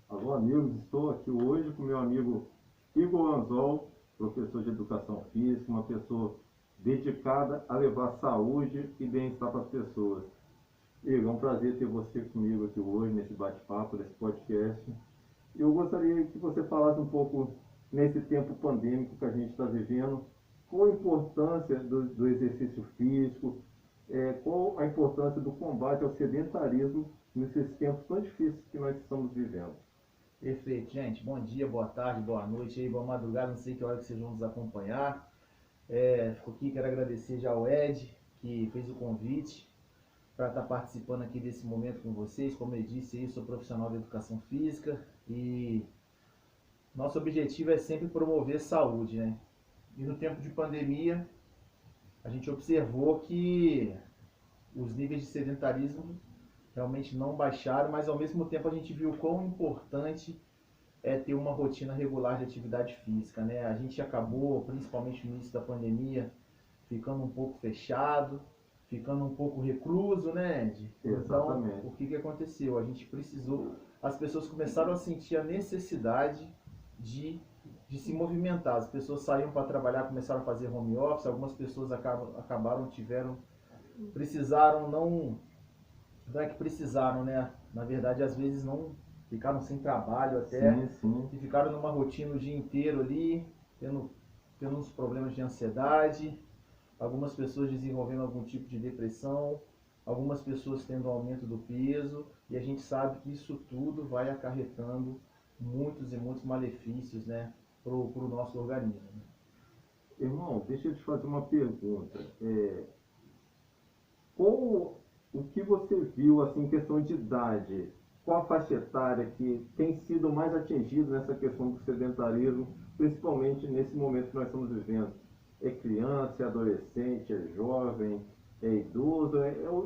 Alô, amigos, estou aqui hoje com meu amigo Igor Anzol, professor de Educação Física, uma pessoa dedicada a levar saúde e bem-estar para as pessoas. Igor, é um prazer ter você comigo aqui hoje, nesse bate-papo, nesse podcast. Eu gostaria que você falasse um pouco, nesse tempo pandêmico que a gente está vivendo, qual a importância do exercício físico, qual a importância do combate ao sedentarismo nesses tempos tão difíceis que nós estamos vivendo. Perfeito, gente. Bom dia, boa tarde, boa noite aí, boa madrugada, não sei que hora que vocês vão nos acompanhar. Fico aqui, quero agradecer já ao Ed, que fez o convite para estar participando aqui desse momento com vocês. Como eu disse, eu sou profissional de educação física e nosso objetivo é sempre promover saúde, né? E no tempo de pandemia, a gente observou que os níveis de sedentarismo realmente não baixaram, mas ao mesmo tempo a gente viu quão importante é ter uma rotina regular de atividade física, né? A gente acabou, principalmente no início da pandemia, ficando um pouco fechado, ficando um pouco recluso, né, Ed? Então, Exatamente. o que que aconteceu? A gente precisou, as pessoas começaram a sentir a necessidade de, de se movimentar. As pessoas saíam para trabalhar, começaram a fazer home office, algumas pessoas acabaram, precisaram, não é que precisaram, né? Na verdade, às vezes não ficaram sem trabalho até Sim, sim. e ficaram numa rotina o dia inteiro ali, tendo uns problemas de ansiedade, algumas pessoas desenvolvendo algum tipo de depressão, algumas pessoas tendo aumento do peso, e a gente sabe que isso tudo vai acarretando muitos e muitos malefícios, né, pro nosso organismo. Irmão, deixa eu te fazer uma pergunta. Qual o que você viu assim em questão de idade? Qual a faixa etária que tem sido mais atingida nessa questão do sedentarismo, principalmente nesse momento que nós estamos vivendo? É criança, é adolescente, é jovem, é idoso?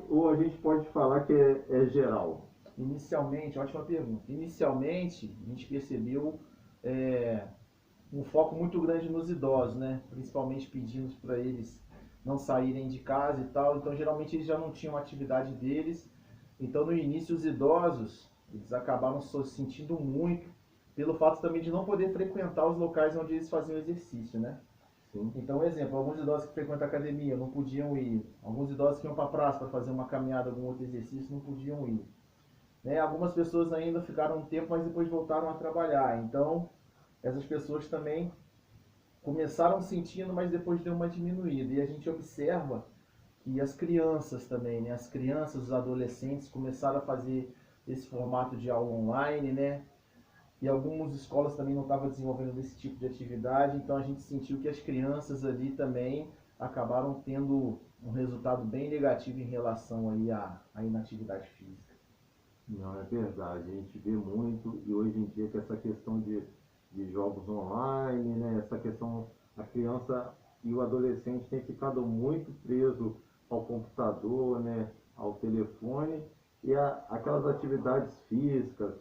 Ou a gente pode falar que é geral? Inicialmente, ótima pergunta. Inicialmente, a gente percebeu é, um foco muito grande nos idosos, né? Principalmente pedimos para eles não saírem de casa e tal. Então, geralmente eles já não tinham atividade deles. Então, no início, os idosos eles acabaram se sentindo muito pelo fato também de não poder frequentar os locais onde eles faziam exercício, né? Sim. Então, exemplo, alguns idosos que frequentam a academia não podiam ir. Alguns idosos que iam para a praça para fazer uma caminhada, algum outro exercício, não podiam ir. Né? Algumas pessoas ainda ficaram um tempo, mas depois voltaram a trabalhar. Então, essas pessoas também começaram sentindo, mas depois deu uma diminuída. E a gente observa que as crianças também, né? As crianças, os adolescentes começaram a fazer esse formato de aula online, né? E algumas escolas também não estavam desenvolvendo esse tipo de atividade, então a gente sentiu que as crianças ali também acabaram tendo um resultado bem negativo em relação aí à inatividade física. Não, é verdade. A gente vê muito e hoje em dia com essa questão de jogos online, né? Essa questão, a criança e o adolescente têm ficado muito preso ao computador, né? Ao telefone e aquelas atividades físicas,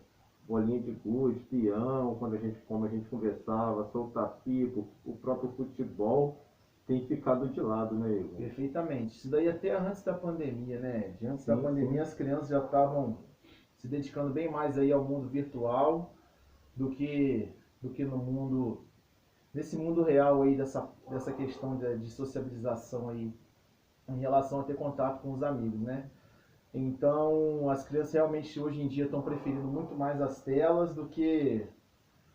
bolinha de gude, peão, quando a gente, como a gente conversava, soltar pipo, o próprio futebol tem ficado de lado, né, Igor? Perfeitamente. Isso daí até antes da pandemia, né? Antes da Sim, pandemia sim. as crianças já estavam se dedicando bem mais aí ao mundo virtual do que do que no mundo nesse mundo real aí dessa questão de sociabilização aí em relação a ter contato com os amigos, né? Então, as crianças realmente hoje em dia estão preferindo muito mais as telas do que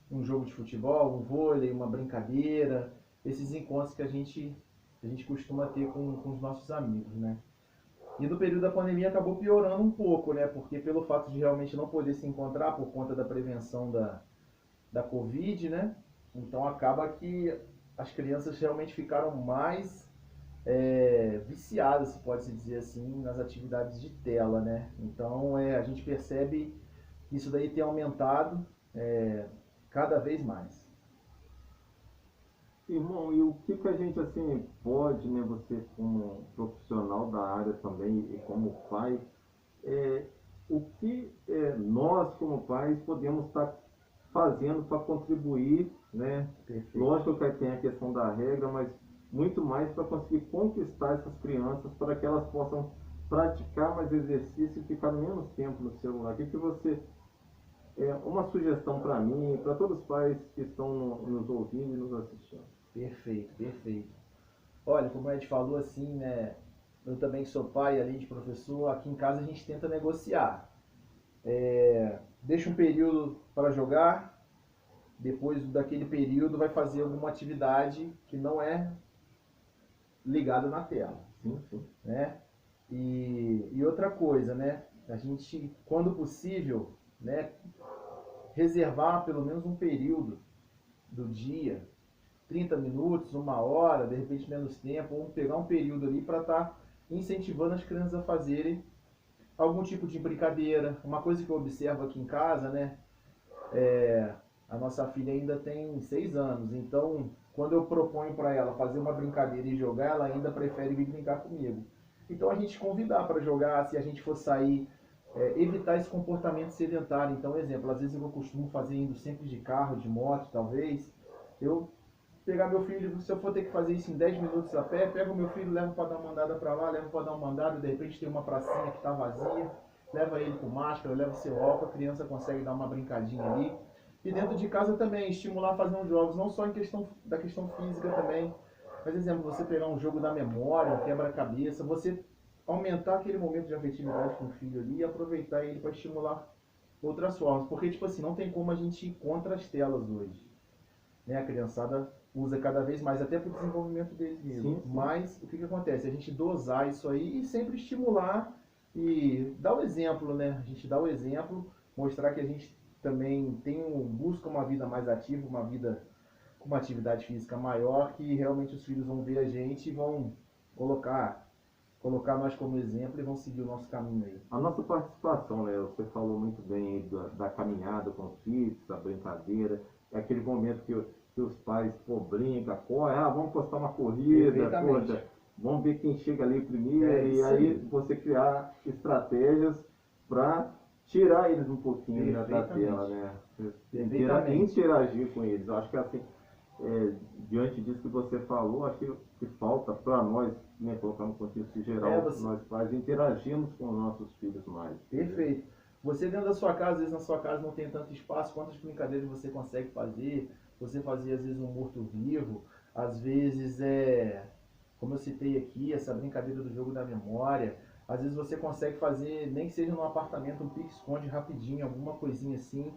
um jogo de futebol, um vôlei, uma brincadeira, esses encontros que a gente costuma ter com os nossos amigos, né? E no período da pandemia acabou piorando um pouco, né? Porque pelo fato de realmente não poder se encontrar por conta da prevenção da Covid, né? Então acaba que as crianças realmente ficaram mais viciadas, se pode se dizer assim, nas atividades de tela, né? Então a gente percebe que isso daí tem aumentado cada vez mais. Irmão, e o que que a gente assim pode, né, você como profissional da área também e como pai, é, o que nós como pais podemos estar fazendo para contribuir, né? Perfeito. Lógico que tem a questão da regra, mas muito mais para conseguir conquistar essas crianças para que elas possam praticar mais exercício e ficar menos tempo no celular. O que que você uma sugestão para mim, para todos os pais que estão nos ouvindo e nos assistindo. Perfeito, perfeito. Olha, como a gente falou assim, né? Eu também sou pai, além de professor, aqui em casa a gente tenta negociar. Deixa um período para jogar, depois daquele período vai fazer alguma atividade que não é ligada na tela, Sim, sim. né? E outra coisa, né? A gente, quando possível, né, reservar pelo menos um período do dia, 30 minutos, uma hora, de repente menos tempo, ou pegar um período ali para estar incentivando as crianças a fazerem algum tipo de brincadeira. Uma coisa que eu observo aqui em casa, né? A nossa filha ainda tem 6 anos, então quando eu proponho para ela fazer uma brincadeira e jogar, ela ainda prefere vir brincar comigo. Então a gente convidar para jogar, se a gente for sair, evitar esse comportamento sedentário. Então, exemplo, às vezes eu costumo fazer indo sempre de carro, de moto, talvez. Eu pegar meu filho, se eu for ter que fazer isso em 10 minutos a pé, pego meu filho, levo para dar uma andada para lá, levo para dar uma andada, de repente tem uma pracinha que está vazia, leva ele com máscara, leva seu álcool, a criança consegue dar uma brincadinha ali. E dentro de casa também, estimular a fazer uns jogos, não só em questão da questão física também. Mas, exemplo, você pegar um jogo da memória, um quebra-cabeça, você aumentar aquele momento de afetividade com o filho ali e aproveitar ele para estimular outras formas. Porque, tipo assim, não tem como a gente ir contra as telas hoje, né? A criançada usa cada vez mais, até para o desenvolvimento deles mesmo. Sim. Mas o que acontece? A gente dosar isso aí e sempre estimular e dar o exemplo, né? A gente dá o exemplo, mostrar que a gente também busca uma vida mais ativa, uma vida com uma atividade física maior, que realmente os filhos vão ver a gente e vão colocar nós como exemplo e vão seguir o nosso caminho aí. A nossa participação, né? Você falou muito bem aí da caminhada com os filhos, da brincadeira, é aquele momento que os pais, brincam, correm, vamos postar uma corrida, poxa, vamos ver quem chega ali primeiro, e aí você criar estratégias para tirar eles um pouquinho da tela, né? Interagir com eles. Eu acho que assim, diante disso que você falou, acho que falta para nós, né, colocar no contexto geral, nós pais interagimos com os nossos filhos mais. Perfeito. Você dentro da sua casa, às vezes na sua casa não tem tanto espaço, quantas brincadeiras você consegue fazer? Você fazia às vezes um morto-vivo, às vezes como eu citei aqui, essa brincadeira do jogo da memória, às vezes você consegue fazer, nem que seja num apartamento, um pique-esconde rapidinho, alguma coisinha assim.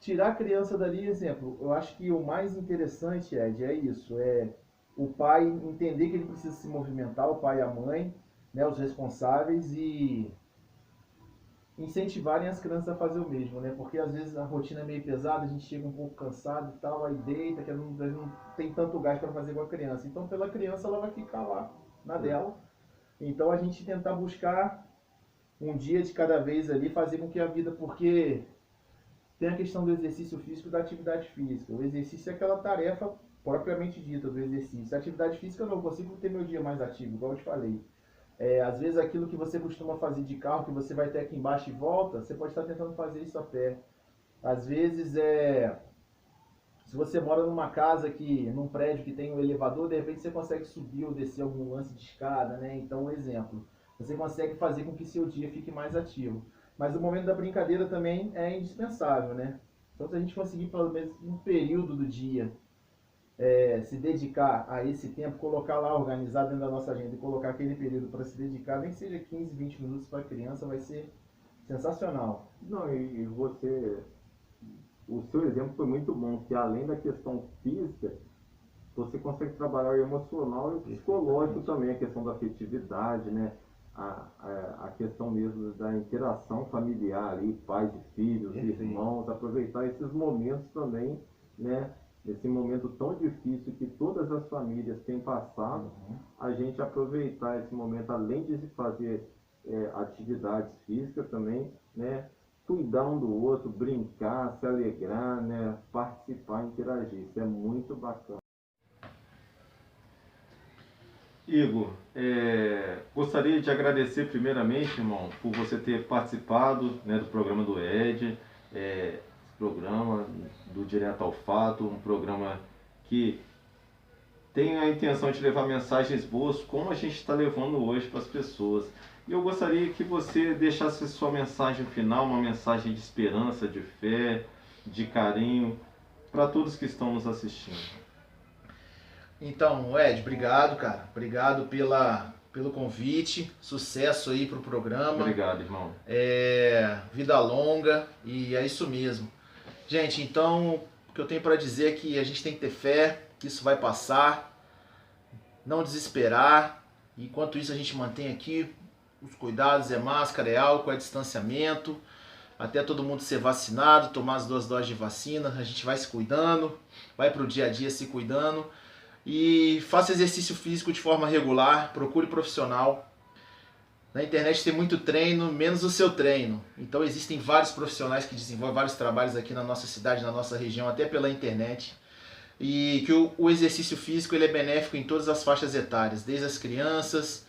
Tirar a criança dali, exemplo, eu acho que o mais interessante, Ed, é isso, o pai entender que ele precisa se movimentar, o pai e a mãe, né, os responsáveis, e incentivarem as crianças a fazer o mesmo, né? Porque às vezes a rotina é meio pesada, a gente chega um pouco cansado e tal, aí deita, que não tem tanto gás para fazer com a criança. Então, pela criança, ela vai ficar lá na dela. Então, a gente tentar buscar um dia de cada vez ali, fazer com que a vida, porque tem a questão do exercício físico e da atividade física. O exercício é aquela tarefa propriamente dita do exercício. A atividade física, eu não consigo ter meu dia mais ativo, igual eu te falei. Às vezes aquilo que você costuma fazer de carro, que você vai até aqui embaixo e volta, você pode estar tentando fazer isso a pé. Às vezes se você mora numa casa num prédio que tem um elevador, de repente você consegue subir ou descer algum lance de escada, né? Então, um exemplo, você consegue fazer com que seu dia fique mais ativo. Mas o momento da brincadeira também é indispensável, né? Então, se a gente conseguir pelo menos um período do dia se dedicar a esse tempo, colocar lá organizado dentro da nossa agenda e colocar aquele período para se dedicar, nem que seja 15, 20 minutos para a criança, vai ser sensacional. Não, o seu exemplo foi muito bom, que além da questão física, você consegue trabalhar o emocional e o psicológico também, a questão da afetividade, né? A questão mesmo da interação familiar ali, pais e filhos, irmãos, aproveitar esses momentos também, né? Nesse momento tão difícil que todas as famílias têm passado, a gente aproveitar esse momento, além de fazer atividades físicas também, né? Cuidar um do outro, brincar, se alegrar, né? Participar, interagir. Isso é muito bacana. Igor, gostaria de agradecer primeiramente, irmão, por você ter participado, né, do programa do ED, esse programa do Direto ao Fato, um programa que tem a intenção de levar mensagens boas, como a gente está levando hoje para as pessoas. E eu gostaria que você deixasse sua mensagem final, uma mensagem de esperança, de fé, de carinho, para todos que estão nos assistindo. Então, Ed, obrigado, cara. Obrigado pelo convite. Sucesso aí pro programa. Obrigado, irmão. Vida longa e é isso mesmo. Gente, então, o que eu tenho para dizer é que a gente tem que ter fé, que isso vai passar, não desesperar. Enquanto isso, a gente mantém aqui os cuidados, é máscara, é álcool, é distanciamento, até todo mundo ser vacinado, tomar as 2 doses de vacina. A gente vai se cuidando, vai pro dia a dia se cuidando. E faça exercício físico de forma regular, procure profissional. Na internet tem muito treino, menos o seu treino. Então existem vários profissionais que desenvolvem vários trabalhos aqui na nossa cidade, na nossa região, até pela internet. E que o exercício físico ele é benéfico em todas as faixas etárias, desde as crianças,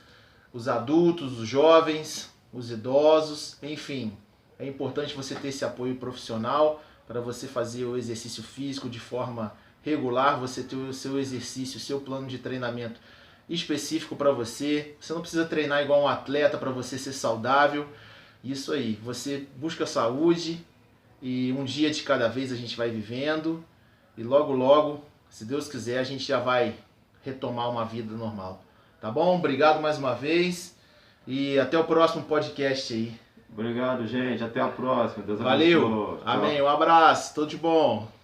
os adultos, os jovens, os idosos, enfim. É importante você ter esse apoio profissional para você fazer o exercício físico de forma regular, você ter o seu exercício, o seu plano de treinamento específico para você. Você não precisa treinar igual um atleta para você ser saudável. Isso aí, você busca saúde e um dia de cada vez a gente vai vivendo e logo logo, se Deus quiser, a gente já vai retomar uma vida normal. Tá bom? Obrigado mais uma vez e até o próximo podcast aí. Obrigado, gente. Até a próxima. Deus Valeu. abençoe. Tchau. Amém. Um abraço. Tudo de bom.